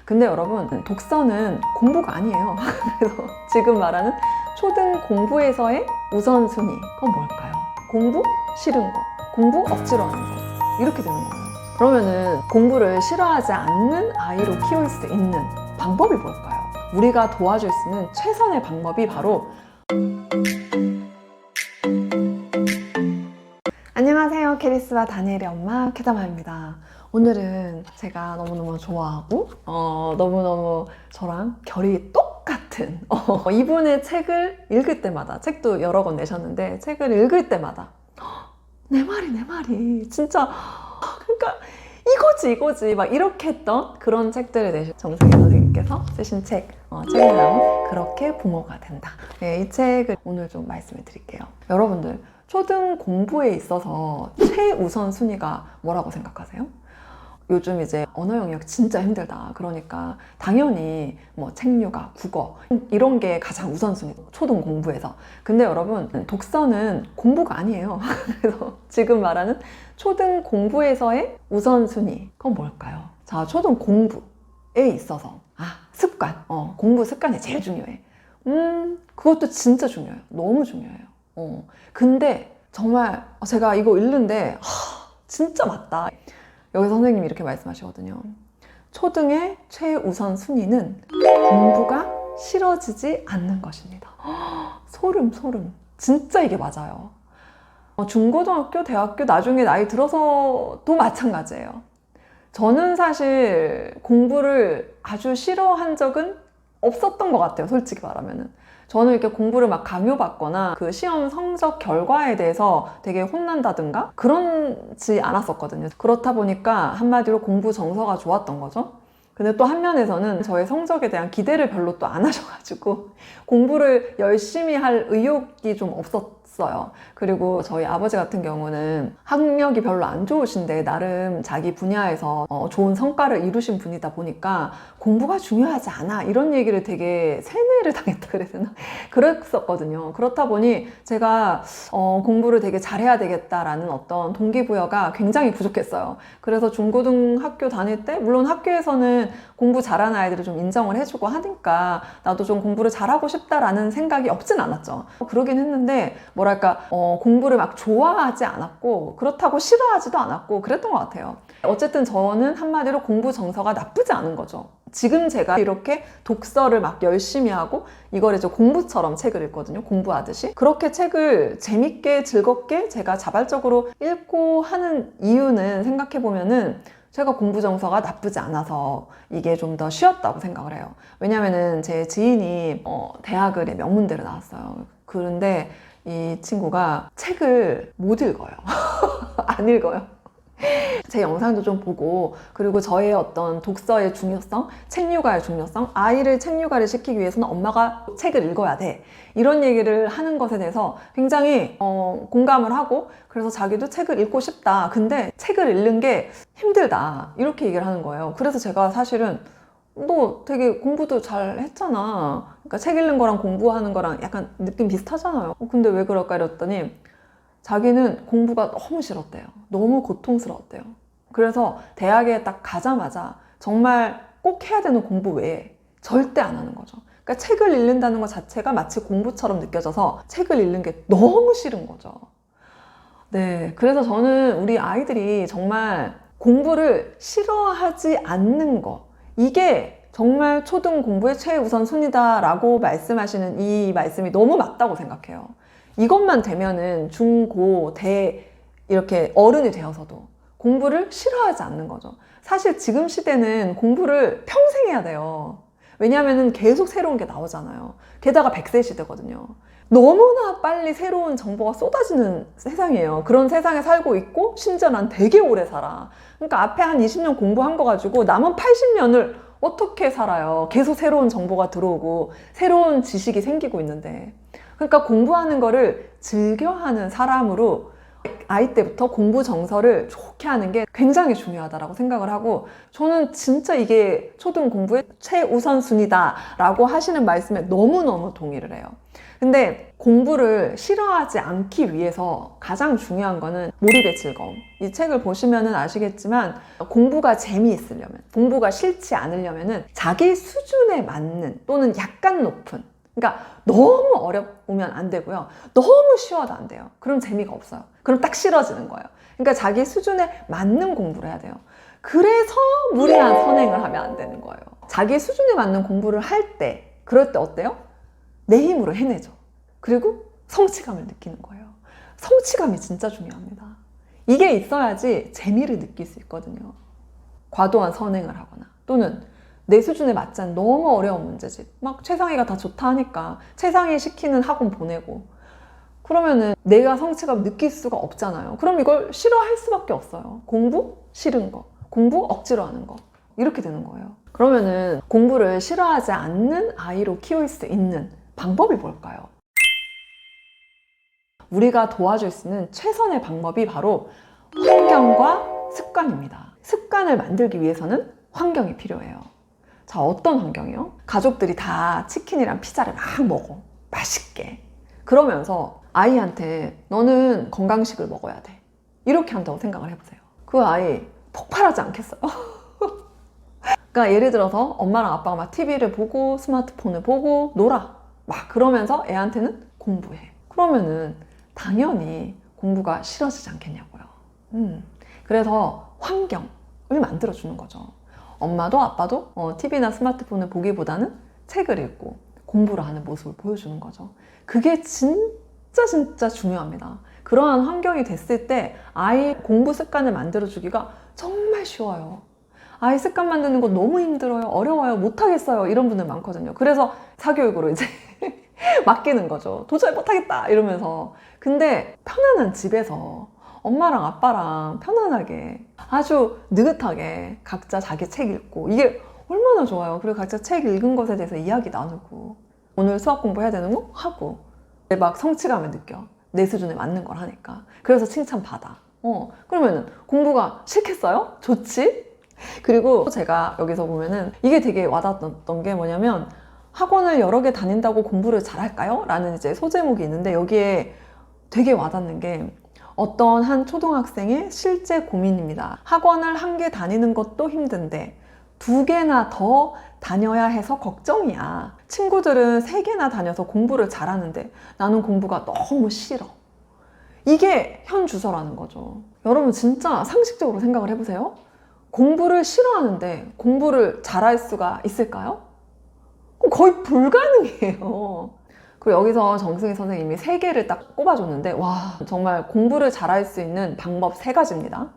근데 여러분, 독서는 공부가 아니에요. 그래서 지금 말하는 초등 공부에서의 우선순위, 그건 뭘까요? 공부? 싫은 거. 공부? 억지로 하는 거. 이렇게 되는 거예요. 그러면은 공부를 싫어하지 않는 아이로 키울 수 있는 방법이 뭘까요? 우리가 도와줄 수 있는 최선의 방법이 바로 안녕하세요. 캐리스와 다니엘의 엄마 캐다마입니다. 오늘은 제가 너무너무 좋아하고 너무너무 저랑 결이 똑같은 이분의 책을 읽을 때마다, 책도 여러 권 내셨는데 책을 읽을 때마다 내 말이 진짜 그러니까 이거지 막 이렇게 했던 그런 책들을 내신 정승희 선생님께서 쓰신 책이랑 그렇게 부모가 된다. 네, 이 책을 오늘 좀 말씀을 드릴게요. 여러분들, 초등 공부에 있어서 최우선 순위가 뭐라고 생각하세요? 요즘 이제 언어 영역 진짜 힘들다. 그러니까 당연히 뭐 책류가, 국어 이런 게 가장 우선순위, 초등 공부에서. 근데 여러분, 독서는 공부가 아니에요. 그래서 지금 말하는 초등 공부에서의 우선순위, 그건 뭘까요? 자, 초등 공부에 있어서 습관, 공부 습관이 제일 중요해. 그것도 진짜 중요해요. 너무 중요해요. 근데 정말 제가 이거 읽는데 진짜 맞다. 여기 선생님이 이렇게 말씀하시거든요. 초등의 최우선 순위는 공부가 싫어지지 않는 것입니다. 소름. 진짜 이게 맞아요. 중고등학교, 대학교 나중에 나이 들어서도 마찬가지예요. 저는 사실 공부를 아주 싫어한 적은 없었던 것 같아요. 솔직히 말하면은. 저는 이렇게 공부를 막 강요받거나 그 시험 성적 결과에 대해서 되게 혼난다든가 그렇지 않았었거든요. 그렇다 보니까 한마디로 공부 정서가 좋았던 거죠. 근데 또 한면에서는 저의 성적에 대한 기대를 별로 또 안 하셔가지고 공부를 열심히 할 의욕이 좀 없었어요. 그리고 저희 아버지 같은 경우는 학력이 별로 안 좋으신데 나름 자기 분야에서 좋은 성과를 이루신 분이다 보니까 공부가 중요하지 않아, 이런 얘기를 되게 세뇌를 당했다 그래야 되나? 그랬었거든요. 그렇다 보니 제가 공부를 되게 잘해야 되겠다라는 어떤 동기부여가 굉장히 부족했어요. 그래서 중고등학교 다닐 때 물론 학교에서는 공부 잘하는 아이들을 좀 인정을 해주고 하니까 나도 좀 공부를 잘하고 싶다라는 생각이 없진 않았죠. 그러긴 했는데 뭐랄까 공부를 막 좋아하지 않았고 그렇다고 싫어하지도 않았고 그랬던 것 같아요. 어쨌든 저는 한마디로 공부 정서가 나쁘지 않은 거죠. 지금 제가 이렇게 독서를 막 열심히 하고 이걸 이제 공부처럼 책을 읽거든요. 공부하듯이. 그렇게 책을 재밌게 즐겁게 제가 자발적으로 읽고 하는 이유는 생각해보면은 제가 공부 정서가 나쁘지 않아서 이게 좀 더 쉬웠다고 생각을 해요. 왜냐면은 제 지인이 대학을 명문대를 나왔어요. 그런데 이 친구가 책을 못 읽어요. 안 읽어요. 제 영상도 좀 보고, 그리고 저의 어떤 독서의 중요성, 책육아의 중요성, 아이를 책육아를 시키기 위해서는 엄마가 책을 읽어야 돼, 이런 얘기를 하는 것에 대해서 굉장히 공감을 하고, 그래서 자기도 책을 읽고 싶다, 근데 책을 읽는 게 힘들다, 이렇게 얘기를 하는 거예요. 그래서 제가 사실은 너 되게 공부도 잘 했잖아, 그러니까 책 읽는 거랑 공부하는 거랑 약간 느낌 비슷하잖아요. 근데 왜 그럴까 이랬더니 자기는 공부가 너무 싫었대요. 너무 고통스러웠대요. 그래서 대학에 딱 가자마자 정말 꼭 해야 되는 공부 외에 절대 안 하는 거죠. 그러니까 책을 읽는다는 것 자체가 마치 공부처럼 느껴져서 책을 읽는 게 너무 싫은 거죠. 네, 그래서 저는 우리 아이들이 정말 공부를 싫어하지 않는 거, 이게 정말 초등 공부의 최우선 순위다라고 말씀하시는 이 말씀이 너무 맞다고 생각해요. 이것만 되면은 중, 고, 대 이렇게 어른이 되어서도 공부를 싫어하지 않는 거죠. 사실 지금 시대는 공부를 평생 해야 돼요. 왜냐하면 계속 새로운 게 나오잖아요. 게다가 100세 시대거든요. 너무나 빨리 새로운 정보가 쏟아지는 세상이에요. 그런 세상에 살고 있고 심지어 난 되게 오래 살아. 그러니까 앞에 한 20년 공부한 거 가지고 남은 80년을 어떻게 살아요. 계속 새로운 정보가 들어오고 새로운 지식이 생기고 있는데. 그러니까 공부하는 거를 즐겨하는 사람으로 아이 때부터 공부 정서를 좋게 하는 게 굉장히 중요하다고 생각을 하고, 저는 진짜 이게 초등 공부의 최우선순위다라고 하시는 말씀에 너무너무 동의를 해요. 근데 공부를 싫어하지 않기 위해서 가장 중요한 거는 몰입의 즐거움. 이 책을 보시면 아시겠지만 공부가 재미있으려면, 공부가 싫지 않으려면 자기 수준에 맞는 또는 약간 높은, 그러니까 너무 어려우면 안 되고요. 너무 쉬워도 안 돼요. 그럼 재미가 없어요. 그럼 딱 싫어지는 거예요. 그러니까 자기 수준에 맞는 공부를 해야 돼요. 그래서 무리한 선행을 하면 안 되는 거예요. 자기 수준에 맞는 공부를 할 때, 그럴 때 어때요? 내 힘으로 해내죠. 그리고 성취감을 느끼는 거예요. 성취감이 진짜 중요합니다. 이게 있어야지 재미를 느낄 수 있거든요. 과도한 선행을 하거나 또는 내 수준에 맞지 않은 너무 어려운 문제집, 막 최상위가 다 좋다 하니까 최상위 시키는 학원 보내고, 그러면은 내가 성취감 느낄 수가 없잖아요. 그럼 이걸 싫어할 수밖에 없어요. 공부? 싫은 거, 공부? 억지로 하는 거, 이렇게 되는 거예요. 그러면은 공부를 싫어하지 않는 아이로 키울 수 있는 방법이 뭘까요? 우리가 도와줄 수 있는 최선의 방법이 바로 환경과 습관입니다. 습관을 만들기 위해서는 환경이 필요해요. 자, 어떤 환경이요? 가족들이 다 치킨이랑 피자를 막 먹어. 맛있게. 그러면서 아이한테 너는 건강식을 먹어야 돼. 이렇게 한다고 생각을 해보세요. 그 아이 폭발하지 않겠어요? 그러니까 예를 들어서 엄마랑 아빠가 막 TV를 보고 스마트폰을 보고 놀아. 막 그러면서 애한테는 공부해. 그러면은 당연히 공부가 싫어지지 않겠냐고요. 그래서 환경을 만들어주는 거죠. 엄마도 아빠도 TV나 스마트폰을 보기보다는 책을 읽고 공부를 하는 모습을 보여주는 거죠. 그게 진짜 중요합니다. 그러한 환경이 됐을 때 아이 공부 습관을 만들어주기가 정말 쉬워요. 아이 습관 만드는 거 너무 힘들어요, 어려워요, 못하겠어요, 이런 분들 많거든요. 그래서 사교육으로 이제 맡기는 거죠. 도저히 못하겠다 이러면서. 근데 편안한 집에서 엄마랑 아빠랑 편안하게 아주 느긋하게 각자 자기 책 읽고, 이게 얼마나 좋아요. 그리고 각자 책 읽은 것에 대해서 이야기 나누고, 오늘 수학 공부해야 되는 거 하고, 막 성취감을 느껴. 내 수준에 맞는 걸 하니까. 그래서 칭찬받아. 그러면은 공부가 싫겠어요? 좋지? 그리고 제가 여기서 보면은 이게 되게 와닿았던 게 뭐냐면, 학원을 여러 개 다닌다고 공부를 잘할까요? 라는 이제 소제목이 있는데, 여기에 되게 와닿는 게 어떤 한 초등학생의 실제 고민입니다. 학원을 한 개 다니는 것도 힘든데 2개나 더 다녀야 해서 걱정이야. 친구들은 3개나 다녀서 공부를 잘하는데 나는 공부가 너무 싫어. 이게 현 주소라는 거죠. 여러분 진짜 상식적으로 생각을 해보세요. 공부를 싫어하는데 공부를 잘할 수가 있을까요? 거의 불가능해요. 그리고 여기서 정승희 선생님이 3개를 딱 꼽아줬는데, 와, 정말 공부를 잘할 수 있는 방법 3가지입니다.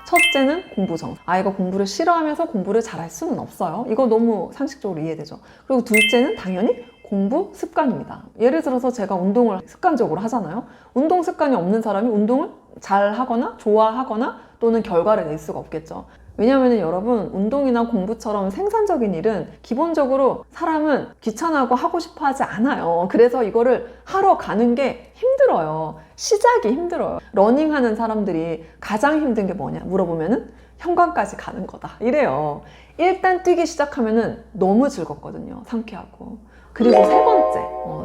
첫째는 공부 정서. 아이가 공부를 싫어하면서 공부를 잘할 수는 없어요. 이거 너무 상식적으로 이해되죠. 그리고 둘째는 당연히 공부 습관입니다. 예를 들어서 제가 운동을 습관적으로 하잖아요. 운동 습관이 없는 사람이 운동을 잘 하거나 좋아하거나 또는 결과를 낼 수가 없겠죠. 왜냐하면 여러분, 운동이나 공부처럼 생산적인 일은 기본적으로 사람은 귀찮아하고 하고 싶어 하지 않아요. 그래서 이거를 하러 가는 게 힘들어요. 시작이 힘들어요. 러닝하는 사람들이 가장 힘든 게 뭐냐 물어보면은 현관까지 가는 거다 이래요. 일단 뛰기 시작하면은 너무 즐겁거든요. 상쾌하고. 그리고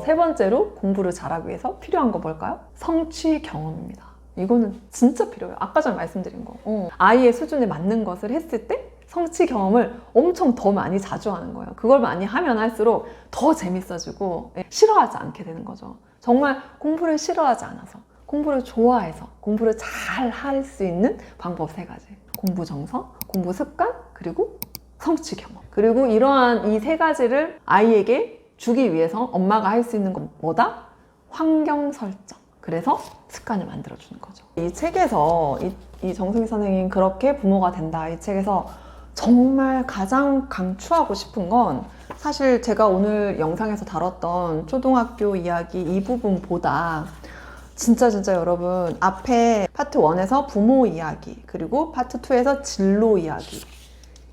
세 번째로 공부를 잘하기 위해서 필요한 거 뭘까요? 성취 경험입니다. 이거는 진짜 필요해요. 아까 전에 말씀드린 거. 아이의 수준에 맞는 것을 했을 때 성취 경험을 엄청 더 많이 자주 하는 거예요. 그걸 많이 하면 할수록 더 재밌어지고 싫어하지 않게 되는 거죠. 정말 공부를 싫어하지 않아서, 공부를 좋아해서 공부를 잘 할 수 있는 방법 3가지. 공부 정서, 공부 습관, 그리고 성취 경험. 그리고 이러한 이 3가지를 아이에게 주기 위해서 엄마가 할 수 있는 건 뭐다? 환경 설정. 그래서 습관을 만들어주는 거죠. 이 책에서 이 정승희 선생님 그렇게 부모가 된다, 이 책에서 정말 가장 강추하고 싶은 건, 사실 제가 오늘 영상에서 다뤘던 초등학교 이야기 이 부분보다 진짜 여러분, 앞에 파트 1에서 부모 이야기, 그리고 파트 2에서 진로 이야기,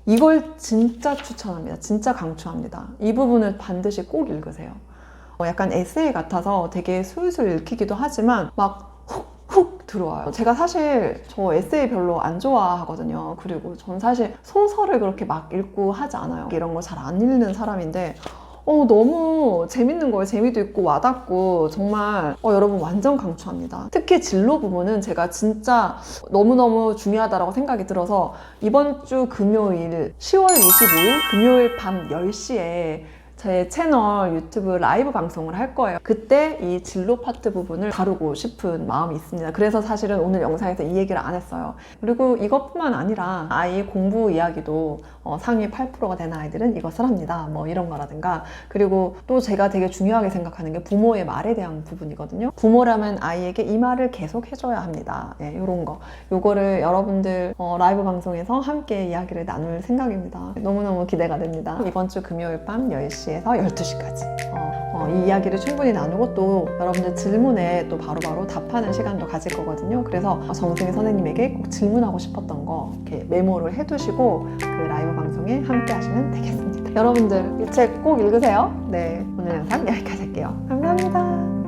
이걸 진짜 추천합니다. 진짜 강추합니다. 이 부분을 반드시 꼭 읽으세요. 약간 에세이 같아서 되게 술술 읽히기도 하지만 막 훅훅 들어와요. 제가 사실 저 에세이 별로 안 좋아하거든요. 그리고 전 사실 소설을 그렇게 막 읽고 하지 않아요. 이런 거 잘 안 읽는 사람인데 너무 재밌는 거예요. 재미도 있고 와닿고 정말 여러분 완전 강추합니다. 특히 진로 부분은 제가 진짜 너무너무 중요하다고 생각이 들어서 이번 주 금요일 10월 25일 금요일 밤 10시에 제 채널 유튜브 라이브 방송을 할 거예요. 그때 이 진로 파트 부분을 다루고 싶은 마음이 있습니다. 그래서 사실은 오늘 영상에서 이 얘기를 안 했어요. 그리고 이것뿐만 아니라 아이 공부 이야기도 상위 8%가 되는 아이들은 이것을 합니다. 뭐 이런 거라든가. 그리고 또 제가 되게 중요하게 생각하는 게 부모의 말에 대한 부분이거든요. 부모라면 아이에게 이 말을 계속 해줘야 합니다. 예, 이런 거. 요거를 여러분들 라이브 방송에서 함께 이야기를 나눌 생각입니다. 너무너무 기대가 됩니다. 이번 주 금요일 밤 10시에서 12시까지 이 이야기를 충분히 나누고 또 여러분들 질문에 또 바로바로 답하는 시간도 가질 거거든요. 그래서 정승희 선생님에게 꼭 질문하고 싶었던 거 이렇게 메모를 해두시고 그 라이브 방송에 함께 하시면 되겠습니다. 여러분들 이 책 꼭 읽으세요. 네, 오늘 영상 여기까지 할게요. 감사합니다.